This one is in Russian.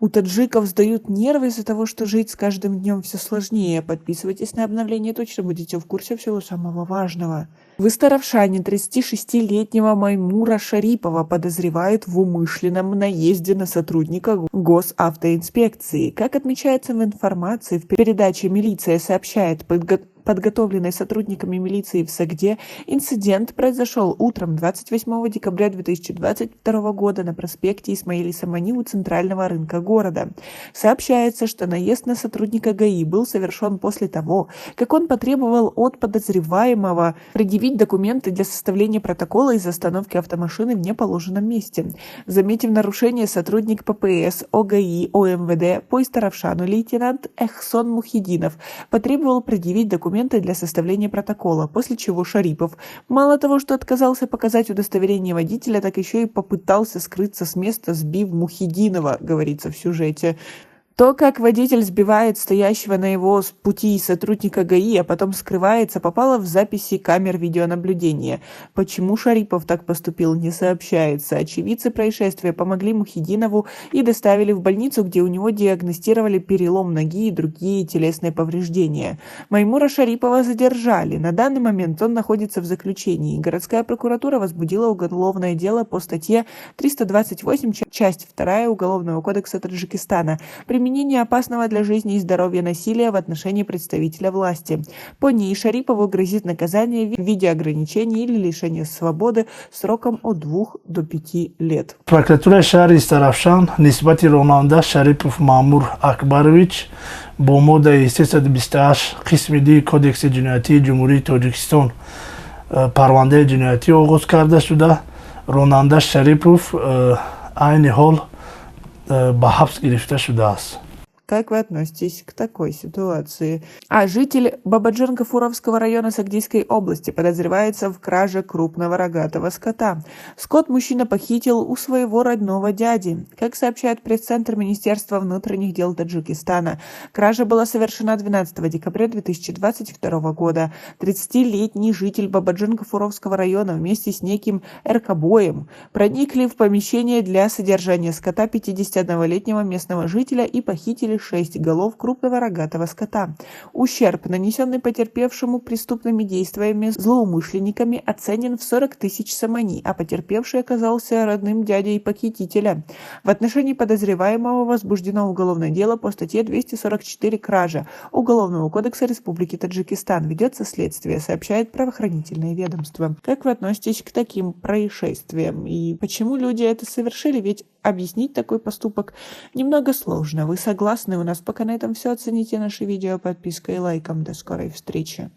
У таджиков сдают нервы из-за того, что жить с каждым днем все сложнее. Подписывайтесь на обновления, точно будете в курсе всего самого важного. В Истаравшане 36-летнего Маймура Шарипова подозревают в умышленном наезде на сотрудника госавтоинспекции. Как отмечается в информации, в передаче «Милиция» сообщает, подготовленной сотрудниками милиции в Согде, инцидент произошел утром 28 декабря 2022 года на проспекте Исмаили Самани у центрального рынка города. Сообщается, что наезд на сотрудника ГАИ был совершен после того, как он потребовал от подозреваемого предъявить документы для составления протокола из остановки автомашины в неположенном месте. Заметив нарушение, сотрудник ППС, ОГАИ, ОМВД по Истаравшану лейтенант Эхсон Мухидинов потребовал предъявить документы для составления протокола, после чего Шарипов мало того, что отказался показать удостоверение водителя, так еще и попытался скрыться с места, сбив Мухидинова, говорится в сюжете. То, как водитель сбивает стоящего на его пути сотрудника ГАИ, а потом скрывается, попало в записи камер видеонаблюдения. Почему Шарипов так поступил, не сообщается. Очевидцы происшествия помогли Мухидинову и доставили в больницу, где у него диагностировали перелом ноги и другие телесные повреждения. Маймура Шарипова задержали. На данный момент он находится в заключении. Городская прокуратура возбудила уголовное дело по статье 328, часть 2 Уголовного кодекса Таджикистана. Применение опасного для жизни и здоровья насилия в отношении представителя власти. По ней Шарипову грозит наказание в виде ограничений или лишения свободы сроком от 2 до 5 лет. Прокуратура шахри Истаравшан нисбати ронанда Шарипов Мамур Акбарович бо моддаи 328 қисми ди Кодекси ҷиноятии Ҷумҳурии Тоҷикистон парвандаи ҷиноятӣ оғоз карда шуда, ронанда Шарипов айни ҳол ба ҳабс гирифта шудааст. Как вы относитесь к такой ситуации? Житель Бабаджан-Гафуровского района Сагдийской области подозревается в краже крупного рогатого скота. Скот мужчина похитил у своего родного дяди. Как сообщает пресс-центр Министерства внутренних дел Таджикистана, кража была совершена 12 декабря 2022 года. 30-летний житель Бабаджан-Гафуровского района вместе с неким Эркабоем проникли в помещение для содержания скота 51-летнего местного жителя и похитили 6 голов крупного рогатого скота. Ущерб, нанесенный потерпевшему преступными действиями злоумышленниками, оценен в 40 тысяч самани, а потерпевший оказался родным дядей похитителя. В отношении подозреваемого возбуждено уголовное дело по статье 244 «Кража» Уголовного кодекса Республики Таджикистан. Ведется следствие, сообщает правоохранительное ведомство. Как вы относитесь к таким происшествиям и почему люди это совершили? Ведь объяснить такой поступок немного сложно. Вы согласны? У нас пока на этом все. Оцените наше видео подпиской и лайком. До скорой встречи.